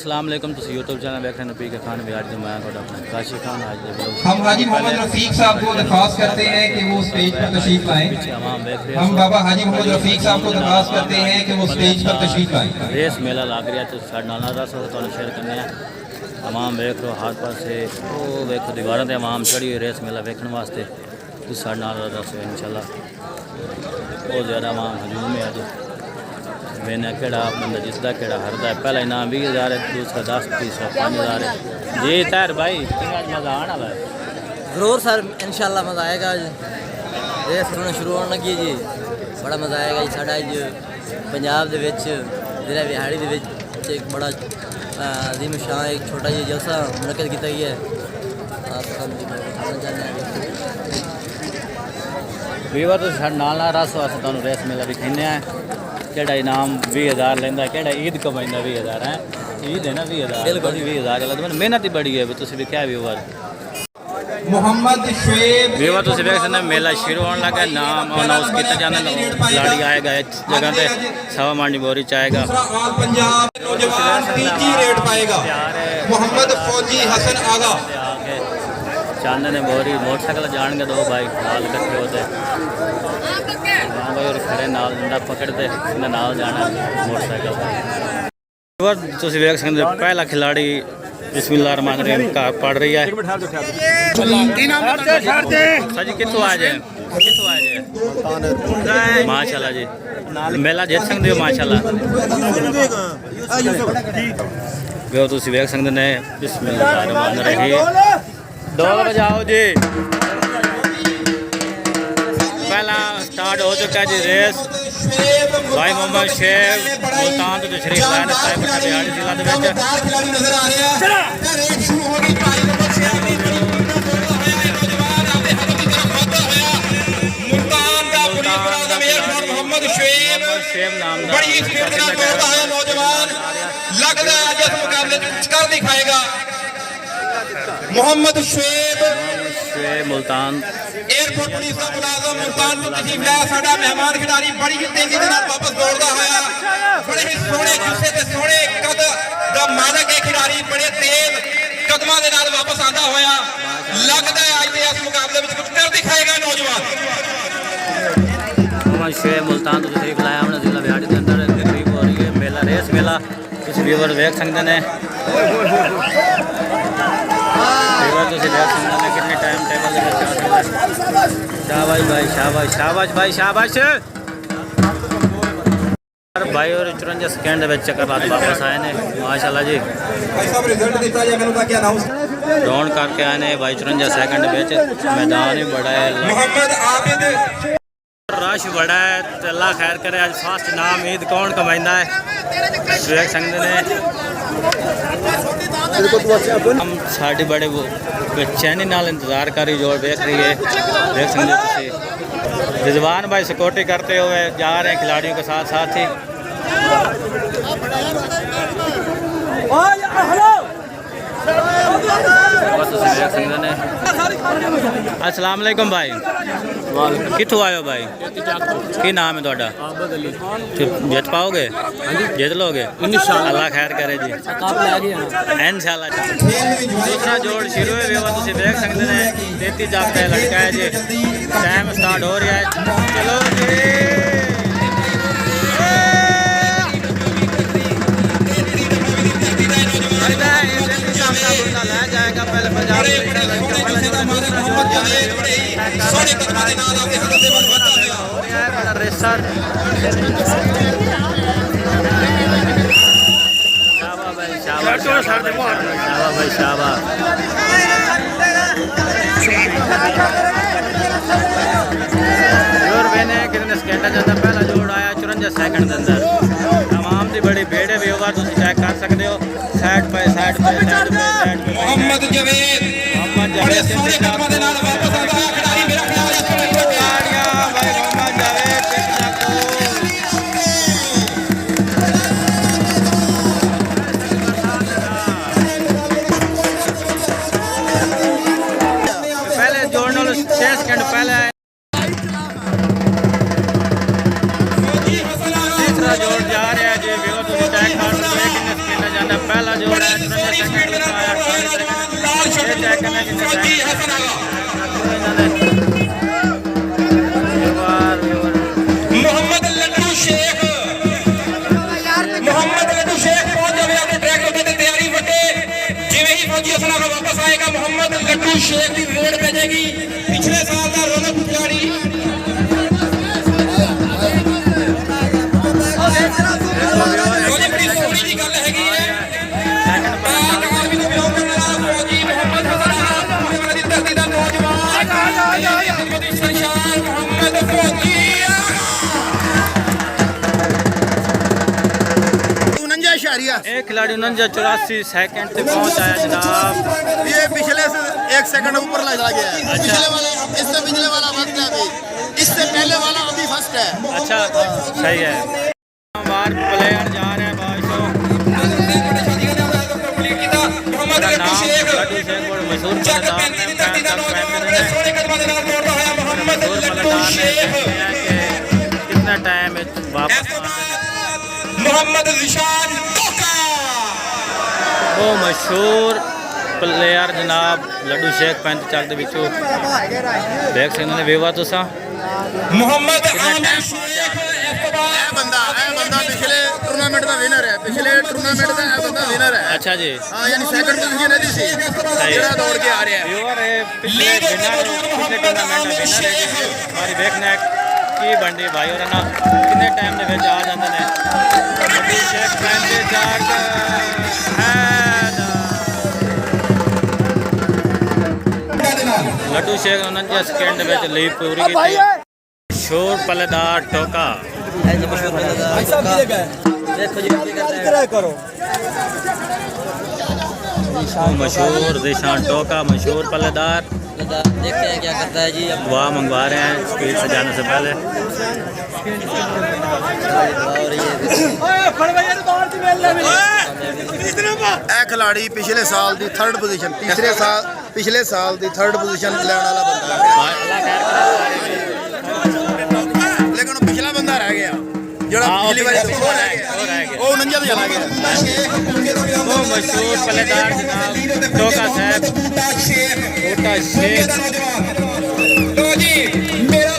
अस्सलाम वालेकुम तुसी यूट्यूब चैनल देख रहे हैं पी के खान बिहार से मैं थोड़ा अपना काशी खान आज हम हाजी मोहम्मद रफीक साहब को दरख्वास्त करते हैं कि वो स्टेज पर तशरीफ लाएं। हम बाबा हाजी मोहम्मद रफीक साहब को दरख्वास्त करते हैं कि वो स्टेज पर तशरीफ लाएं। रेस मेला लग रहा तो साढ़े नाल रस तो शेयर करने तमाम वेख लो हाथ पासे वो वेखो दीवारों से आवाम चढ़ी हुई रेस मेला वेखने वास्ते तो साढ़े नाल रस इंशाल्लाह बहुत ज़्यादा आवाम हजूम है अज मैंने केड़ा बंदा जिसका केड़ा हरदा है पहला इनाम 20,000 है दूसरा 10 तीसरा 5,000 है जी तैर भाई आज मज़ा आने वाला है ज़रूर सर इंशाल्लाह मज़ा आएगा आज रेस थोड़ा शुरू होने लगी जी बड़ा मज़ा आएगा जी साढ़ा अज पंजाब दे विच ज़िला बिहाड़ी दे विच एक बड़ा अजीम शान एक छोटा जी जलसा मुनक़द किया गया है वीवर तो साढ़े नाल रस वास्ते तुहानूं रेस मेला दिखाने केड़ा इनाम 20,000 लेंदा केड़ा ईद कमाइंदा 20,000 है ईद है ना 20,000 बड़ी 20,000 लगदा मेहनत ही बड़ी है तुसीं भी क्या व्यूवर मोहम्मद शुएब व्यूवर तुसीं देख सकदे मेला शुरू होने लगा नाम अनाउंस किया जाना खिलाड़ी आएगा इस जगह पे सवा मांडी बोरी च आएगा ऑल पंजाब नौजवान तीजी रेट पाएगा मोहम्मद फौजी हसन आगा चांद ने बोरी मोटरसाइकिल जाएंगे दो भाई नाल इकट्ठे होते हाँ भाई और खड़े नाल डंडा पकड़ते नाल जाना मोटरसाइकिल तुसीं देख सकते पहला खिलाड़ी बिस्मिल्लाह रहमान रहीम का पढ़ रही है जी कितों आ जाए माशाल्लाह जी मेला जीत सकते हो माशाल्लाह वो तुसीं देख सकते ने बिस्मिल्लाह रहमान रहीम दौड़ बजाओ जी पहला स्टार्ट हो चुका जी रेस भाई मोहम्मद शेब मुल्तान तो शरीफ लाइन बिहाड़ी जिला शेब नाम बड़ी स्पीड के साथ दौड़ता है नौजवान लगता है जिस मुकाबले कर दिखाएगा मोहम्मद शुएब मुल्तान एयरपोर्ट पुलिस का मुलाजम मुल्तान को तशरीफ लाया साडा मेहमान खिडारी बड़ी ही तेजी के साथ वापस दौड़ता होया बड़े ही सोहने जुस्से ते सोहने कद दा मालक है खिडारी बड़े तेज कदमां दे नाल वापस आंदा होया लगदा है आज दे इस मुकाबले विच कुछ कर दिखाएगा नौजवान मोहम्मद शुएब मुल्तान तो तशरीफ लाया हमने जिला बिहाड़ी के अंदर तकरीब हो रही है मेला रेस मेला कुछ व्यूवर देख सकते हैं कितने टाइम टेबल शाबाश भाई शाबाश शाबाश भाई शाबाश भाई और 54 सेकंड चक्कर बाद वापस आए ने माशाल्लाह जी राउंड करके आए ने भाई 54 सेकंड मैदान ही बड़ा है रश बड़ा है अल्लाह खैर करे आज फर्स्ट नाम ईद कौन कमाइंदा है देख सकते हैं हम साढ़े बड़े बेचैनी नाल इंतजार कर रही जोर देख रही है देख सकते रिजवान भाई सिक्योरिटी करते हुए जा रहे हैं खिलाड़ियों के साथ साथ ही अस्सलाम वालेकुम भाई कितों आयो भाई की नाम है थोड़ा जित पाओगे जित लोगे अल्लाह खैर करे जी इंशाल्लाह दूसरा जोड़ शुरू है तुम देख सकते हैं 33 जागते लड़का है जी टाइम स्टार्ट हो रहा है चलो जी जाएगा पहले पंजाब रेसर भाई शाबा जोर मैंने कितने सेकंड जाता पहला जोड़ आया 54 सेकंड के अंदर तमाम की बड़ी भीड़ है व्यूवर तुम चेक कर सकते हो साइड पे मोहम्मद जवेद बड़े सोहने कदमां दे नाल वापस आंदा है खिडारी मेरा ख्याल है भाई मोहम्मद जवेद पहले जोड़ने 6 सेकंड पहले तीसरा जोड़ जा रहा है जी व्यूवर तुम चेक कर सकते हो कितने सेकंड जाता पहला जोड़ चेक करना कितने फौजी हसन आगा मोहम्मद लड्डू शेख पहुंच जावे अपने ट्रैक पे ते तैयारी वटे जिवें ही फौजी हसन आगा वापस आएगा मोहम्मद लड्डू शेख की रेड भेजेगी पिछले साल का रनअप खिलाड़ी बड़ी सोहनी दी गल हैगी है आर्मी दा बिलोंग करने वाला फौजी मोहम्मद हसन आगा दी धरती दा नौजवान सरशार मोहम्मद फौजी एक खिलाड़ी 49-84 सेकंड से पहुंच आया जनाब। ये पिछले से 1 सेकंड ऊपर लगा गया है। पिछले वाला इससे पिछले वाला फर्स्ट है अभी, इससे पहले वाला अभी फर्स्ट है। अच्छा सही है। बार प्लेयर जा रहे हैं बादशाह। मोहम्मद लड्डू शेख और मशहूर ਚੱਕ 35 ਦੀ ਧਰਤੀ ਦਾ ਨੌਜਵਾਨ ਬੜੇ ਸੋਹਣੇ ਕਦਮਾਂ ਦੇ ਨਾਲ ਦੌੜਦਾ ਹੋਇਆ ਮੁਹੰਮਦ ਲੱਡੂ ਸ਼ੇਖ कितना टाइम है वापस मोहम्मद जिशान टोका वो मशहूर प्लेयर जनाब लड्डू शेख 35 ਦੇ ਵਿੱਚੋਂ ਦੇਖ ਸਕਦੇ ਨੇ ਵੇਵਾ ਤੁਸੀਂ मोहम्मद आमिर शेख ਇਹ ਬੰਦਾ ਪਿਛਲੇ ਟੂਰਨਾਮੈਂਟ ਦਾ ਵਿਨਰ ਹੈ। ਪਿਛਲੇ ਟੂਰਨਾਮੈਂਟ ਦਾ ਇਹ ਬੰਦਾ ਵਿਨਰ ਹੈ। अच्छा जी ਹਾਂ ਯਾਨੀ ਸੈਕੰਡ ਪੋਜੀਸ਼ਨ ਇਹਦੀ ਸੀ ਜਿਹੜਾ ਦੌੜ ਕੇ ਆ ਰਿਹਾ ਹੈ। व्यूअर है पिछले विनर पिछले टूर्नामेंट ਦਾ विनर है हमारी देखना की बंडी भाई और ना कितने टाइम ਦੇ ਵਿੱਚ ਆ ਜਾਂਦੇ ਨੇ लड्डू शेख 35 लड्डू शेख 49 सेकंड ਦੇ ਵਿੱਚ ਲੀਡ ਪੂਰੀ ਕੀਤੀ मशहूर पल्लेदार टोका है जी मशहूर पल्लेदार देखो जी करो मशहूर दिशान टोका मशहूर पल्लेदार देखते हैं क्या करता है जी अब दुआ मंगवा रहे हैं स्पीड से जाने से पहले और ये ਇਹ ਖਿਲਾੜੀ ਪਿਛਲੇ ਸਾਲ ਦੀ 3rd ਪੋਜੀਸ਼ਨ ਪਿਛਲੇ ਸਾਲ ਦੀ 3rd ਪੋਜੀਸ਼ਨ ਲੈਣ ਵਾਲਾ ਬੰਦਾ ਹੈ। ਲੇਕਿਨ ਉਹ ਪਿਛਲਾ ਬੰਦਾ ਰਹਿ ਗਿਆ ਜਿਹੜਾ ਪਿਛਲੀ ਵਾਰੀ ਤੋਂ ਰਹਿ ਗਿਆ ਉਹ 49 ਤੇ ਚਲਾ ਗਿਆ। वो मशहूर पल्लेदार जनाब टोका साहब बूटा शेख तो जी मेरा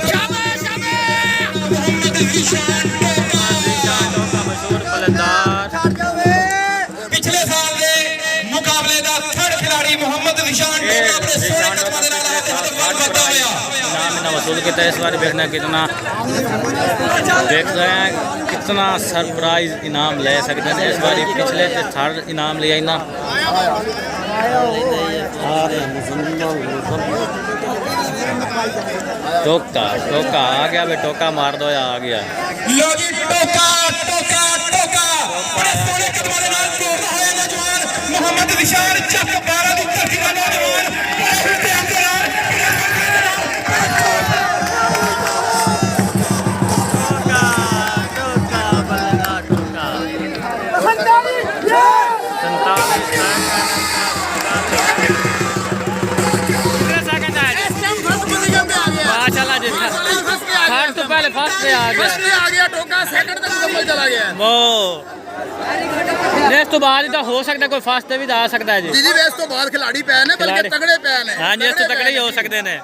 मोहम्मद जिशान टोका मशहूर पल्लेदार पिछले साल के मुकाबले का 3rd खिलाड़ी मोहम्मद जिशान टोका अपने सोने कदमां दे नाल हदफ वधदा होया नाम इन्हें वसूल किया इस बार देखना कितना देख रहे हैं कितना सरप्राइज इनाम ले सकते हैं इस बार पिछले से 3rd इनाम लिया इना टोका टोका आ गया भाई टोका मार दो या आ गया लो जी टोका टोका टोका बड़े सोने कदमां दे नाल दौड़दा होया नौजवान मोहम्मद जिशान चक 12 दी धरती दा नौजवान तो पहले फर्स्ट पे आ गया टोका सेकंड तक मुकम्मल चला गया। वो नेक्स्ट तो बाद ही तो हो सकता है कोई फर्स्ट भी आ सकता है जी दीदी वे इस तो बाद खिलाड़ी पै ने बल्कि तगड़े पै ने। हाँ जी इस तो तगड़े ही हो सकते हैं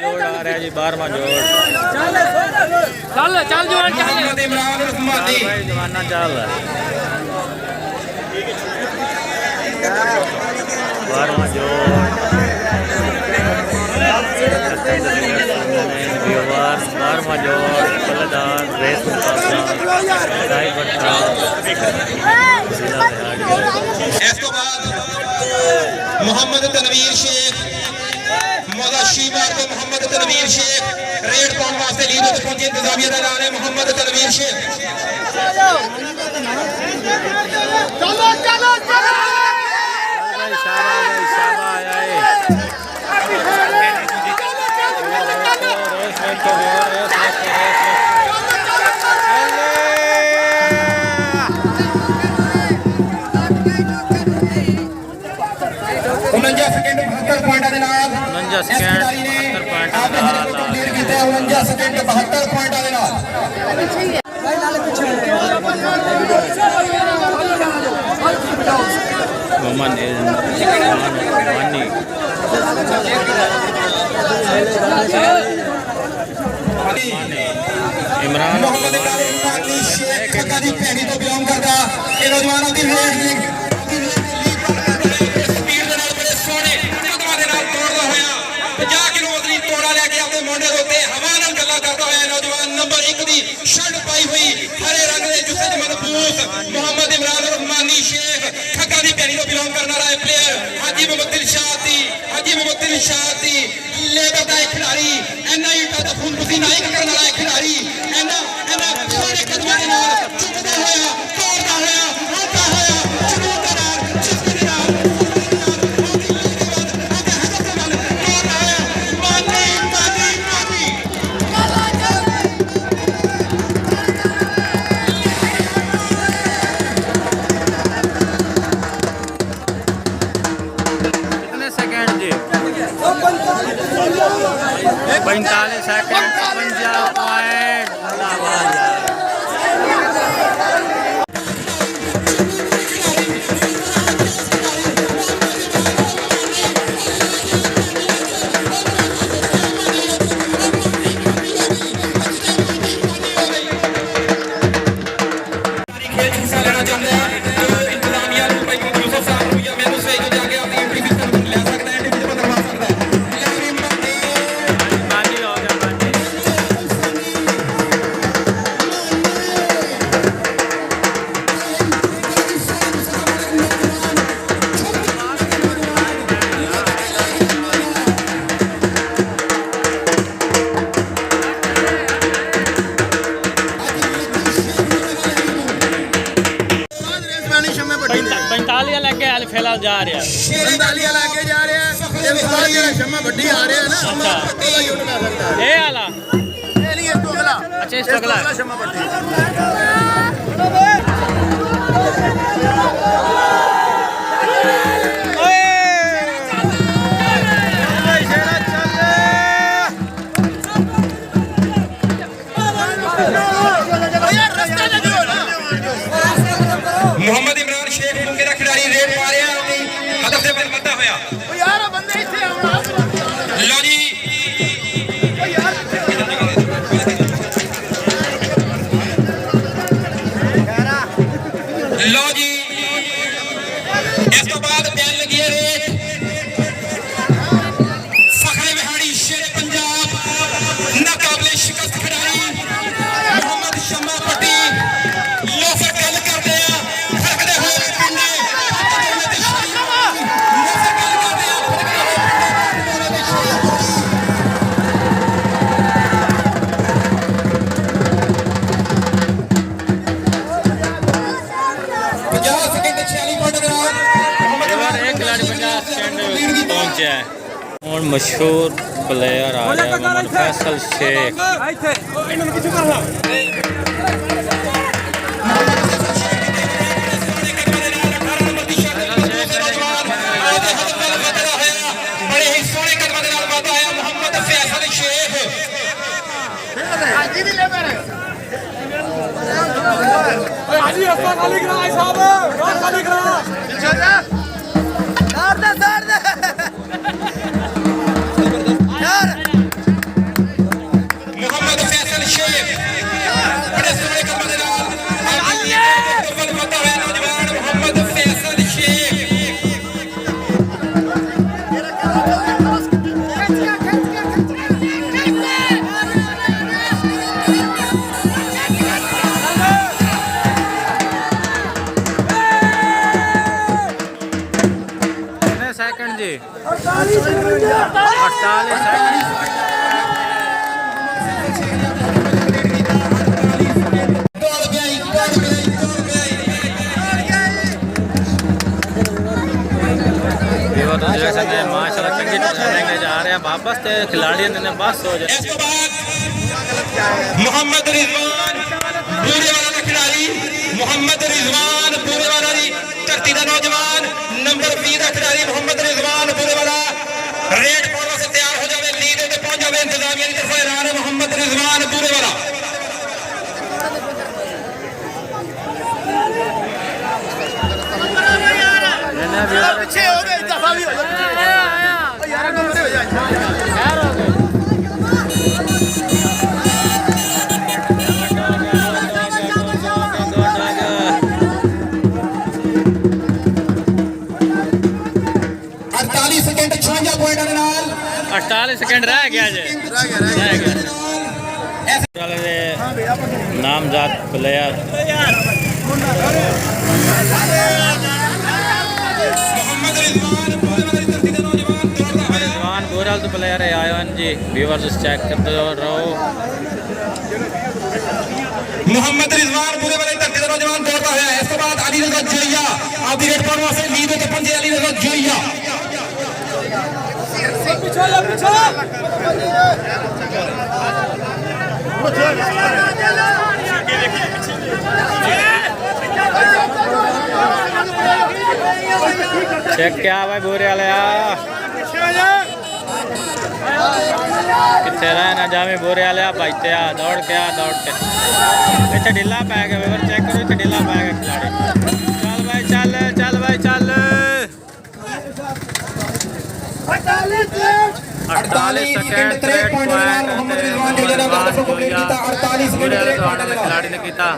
जोड़ आ रहा है जी 12वां जोड़ चल चल जवान चल भाई जवाना चल 12वां जोड़ 12वां जोड़ पल्लेदार रेस इस तो बाद मोहम्मद तनवीर शेख मौला शीमार को मोहम्मद तनवीर शेख रेड पाउंड वास्ते लीड विच पहुंचे इंतजामिया दा नाम है मोहम्मद तनवीर शेख चलो चलो चलो सेकंड 72 पॉइंटां दे नाल 49 सेकंड 72 पॉइंटां दे नाल 49 सेकंड 72 पॉइंटां दे नाल मोहम्मद इमरान ਮੁਹੰਮਦ ਇਮਰਾਨ ਸ਼ੇਖ ਖੱਗਾ ਦੀ ਭੈਣੀ ਤੋਂ ਬਿਲੋਂਗ ਕਰਦਾ ਇਹ ਨੌਜਵਾਨਾਂ ਦੀ ਰੇਸ ਸਪੀਡ ਦੇ ਨਾਲ ਬੜੇ ਸੋਹਣੇ ਕਦਮਾਂ ਦੇ ਨਾਲ ਤੋੜਦਾ ਹੋਇਆ 50 ਕਿਲੋ ਵਜ਼ਨੀ ਤੋੜਾ ਲੈ ਕੇ ਆਪਣੇ ਮੋਢੇ ਦੇ ਉੱਤੇ ਹਵਾ ਨਾਲ ਗੱਲਾਂ ਕਰਦਾ ਹੋਇਆ ਨੌਜਵਾਨ ਨੰਬਰ 1 ਦੀ ਸ਼ਰਟ ਪਾਈ ਹੋਈ ਹਰੇ ਰੰਗ ਦੇ ਜੁੱਸੇ 'ਚ ਮਜ਼ਬੂਤ ਮੁਹੰਮਦ ਇਮਰਾਨ ਰਹਿਮਾਨੀ ਸ਼ੇਖ ਖੱਗਾ ਦੀ ਭੈਣੀ ਤੋਂ ਬਿਲੋਂਗ ਕਰਨ ਵਾਲਾ ਇਹ ਪਲੇਅਰ ਹਾਜੀ ਮੁਹੰਮਦ ਦਿਲਸ਼ਾਦ ਦੀ ਲੇਬਰ ਦਾ ਇੱਕ ਖਿਡਾਰੀ ਇੰਨਾ ਹੀ ਤਾਂ ਖੂਨ ਪਸੀਨਾ ਇੱਕ ਕਰਨ ਵਾਲਾ ਇੱਕ ਖਿਡਾਰੀ ਇੰਨਾ ਸੋਹਣੇ ਕਦਮਾਂ ਦੇ ਨਾਲ ਚੁੱਕਦਾ ਹੋਇਆ ਤੋੜਦਾ ਹੋਇਆ ਆਉਂਦਾ ਹੋਇਆ ਜਨੂਨ ਦੇ ਨਾਲ ਚੁਸਤੀ ਦੇ ਨਾਲ ਤੋੜਦਾ ਹੋਇਆ ਮਾਨੀ कितने सेकंड जी 45 सेकंड 50 पॉइंट खेल हिस्सा लेना चाहते हैं तो इंतजामिया भाई यूसुफ साहब को या मैंने से जो जाके अपनी एंट्री ले सकता है टिकट बनवा सकता है बाजी हो गया बाजी पैंतालीस लग गया फिलहाल जा रहा है संतालिया लाके जा रहे हैं ये विस्तार ਜਿਹੜਾ ਸ਼ਮਾ ਵੱਡੀ ਆ ਰਿਹਾ ਨਾ ਉਹਦਾ ਯੂਟ ਕਰ ਸਕਦਾ ਹੈ ये वाला ਇਹ ਨਹੀਂ ਇਸ ਤੋਂ ਅਗਲਾ अच्छा इस तो अगला है। ਸ਼ਮਾ ਵੱਡੀ ਮੁਹੰਮਦ ਇਮਰਾਨ ਸ਼ੇਖ ਮੁੰਗੇ ਦਾ ਖਿਡਾਰੀ ਰੇਡ ਪਾ ਰਿਹਾ ਆਪਣੀ ਹਦਫ ਦੇ ਵੱਲ ਵੱਧਦਾ ਹੋਇਆ ਓ ਯਾਰ ਆ ਬੰਦੇ ਇੱਥੇ ਆਉਣਾ ਲਓ ਜੀ ਲਓ ਜੀ ਇਸ ਤੋਂ ਬਾਅਦ ਪੈਣ ਲੱਗੀ ਹੈ ਰੇਡ ਫਖਰੇ ਵਿਹਾੜੀ ਸ਼ੇਰ ਪੰਜਾਬ ਨਾਕਾਬਲੇ ਸ਼ਿਕਸਤ ਖਿਡਾਰੀ ਮੁਹੰਮਦ ਸ਼ਮਾ ਪੱਟੀ ਲੋਫਰ ਗੱਲ ਕਰਦੇ ਆ ਫੜਕਦੇ ਹੋਏ ਪਿੰਡੇ एक खिलाड़ी 50 सेकंड पहुंचा है और मशहूर प्लेयर आ रहा है मोहम्मद फैसल शेख ਬੜੇ ਹੀ ਸੋਹਣੇ ਕਦਮਾਂ ਦੇ ਨਾਲ ਵਾਧਾ ਹੋਇਆ ਮੁਹੰਮਦ ਫੈਸਲ ਸ਼ੇਖ ਹਾਜੀ ਦੀ ਲੇਬਰ ਹਾਜੀ ਰਸਤਾ ਖਾਲੀ ਕਰਾ ਭਾਈ ਸਾਹਿਬ ਰਾਹ ਖਾਲੀ ਕਰਾ ਇਨਸ਼ਾਅੱਲਾ ਸਾਰ ਦੇ ਯਾਰ ਮੁਹੰਮਦ ਫੈਸਲ ਸ਼ੇਖ ਬੜੇ ਸੋਹਣੇ ਕਦਮਾਂ ਦੇ ਨਾਲ ਵੱਲ ਵਾਧਾ ਹੋਇਆ ਨੌਜਵਾਨ ਮੁਹੰਮਦ ਫੈਸਲ ਸ਼ੇਖ कितने सेकंड जी 48 सेकंड माशाल्लाह चंगी तरह जा रहे हैं वापस ते खिलाड़ियों ने बस हो जाए ਇਸ ਤੋਂ ਬਾਅਦ ਮੁਹੰਮਦ ਰਿਜ਼ਵਾਨ ਬੂਰੇਵਾਲਾ ਦਾ ਖਿਡਾਰੀ ਮੁਹੰਮਦ ਰਿਜ਼ਵਾਨ ਬੂਰੇਵਾਲਾ ਦੀ ਧਰਤੀ ਦਾ ਨੌਜਵਾਨ ਨੰਬਰ 20 ਦਾ ਖਿਡਾਰੀ ਮੁਹੰਮਦ ਰਿਜ਼ਵਾਨ ਬੂਰੇਵਾਲਾ ਰੇਡ ਪਾਉਣ ਵਾਸਤੇ ਤਿਆਰ ਹੋ ਜਾਵੇ ਲੀਡ ਤੇ ਪਹੁੰਚ ਜਾਵੇ ਇੰਤਜ਼ਾਮੀਆ ਦੀ ਤਰਫੋਂ ਐਲਾਨ ਹੈ ਮੁਹੰਮਦ ਰਿਜ਼ਵਾਨ ਬੂਰੇਵਾਲਾ ਪਿੱਛੇ ਹੋ ਗਏ ਦਫਾ ਵੀ ਹੋ ਜਾ ਯਾਰ ਗੁੰਮਰੇ ਹੋ ਜਾ ਸਕਿੰਡ ਰਹਿ ਗਿਆ ਜੇ ਰਹਿ ਗਿਆ ਵਾਲੇ ਦੇ ਨਾਮਜ਼ਦ ਪਲੇਅਰ रिजवान बोरल तो प्लेयर है आयोन जी व्यूअर्स चेक करते रहो मोहम्मद रिजवान पूरे वाले धरती का नौजवान दौड़ता है इस बाद अली रजा जोइया आप दी रेड पाने वास्ते लीड होते पंजे अली रजा जोइया चेक क्या भाई बोरे वाले कितने रहना जावे बोरे वाले भाईते आ दौड़ के इतने ढीला पै गया वेवर चेक करो इतने ढीला पै गया खिलाड़ी चल भाई चल चल भाई चल 48 सेकंड 63 पॉइंट मोहम्मद रिजवान जो जरा बाद कंप्लीट कीता 48 सेकंड 63 पॉइंट खिलाड़ी ने कीता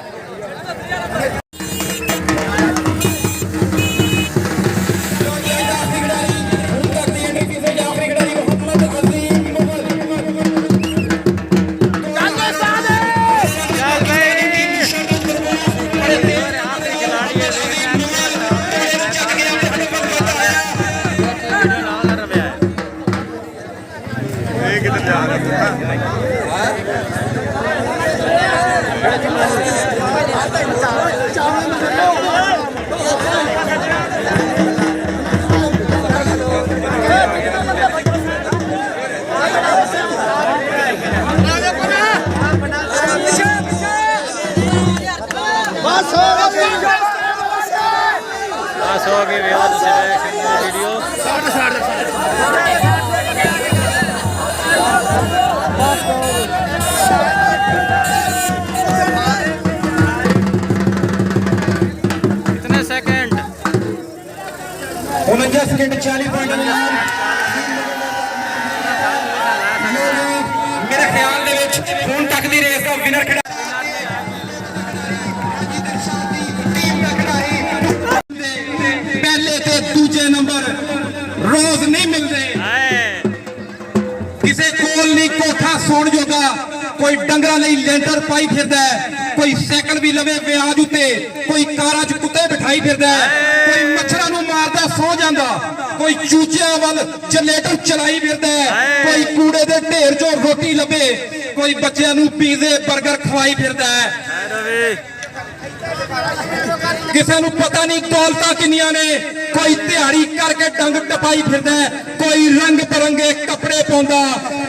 हो गई वीडियो कितने सेकंड 49 सेकंड 40 पॉइंट मेरे ख्याल ਦੇ ਵਿੱਚ ਹੁਣ ਤੱਕ ਦੀ ਰੇਸ ਦਾ ਵਿਨਰ रोज नहीं मिलते किसी कोल नहीं कोठा सोन जोगा कोई डंगरा नहीं लेंटर पाई फिरदा है कोई साइकिल भी लवे ब्याज उत्ते कोई कारां च कुत्ते बिठाई फिरदा है कोई मच्छरां नूं मारदा सो जांदा कोई चूचियां वल जनरेटर चलाई फिरदा है कोई कूड़े दे ढेर चों रोटी लभे कोई बच्चियां नूं पीजे बर्गर खवाई फिरदा है किसी नूं पता नहीं दौलतां किन्नियां ने कोई दिहाड़ी करके डंग टपाई फिरदा है कोई रंग बिरंगे कपड़े पाउंदा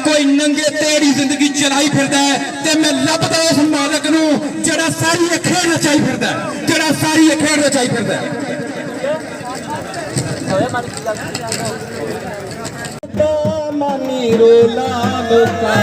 कोई नंगे तेड़ी जिंदगी चलाई फिरदा है ते मैं लभदा उस मालक नूं जेड़ा सारी खेड रचाई फिरदा है जेड़ा सारी खेड रचाई फिरदा है मानी रोला लोका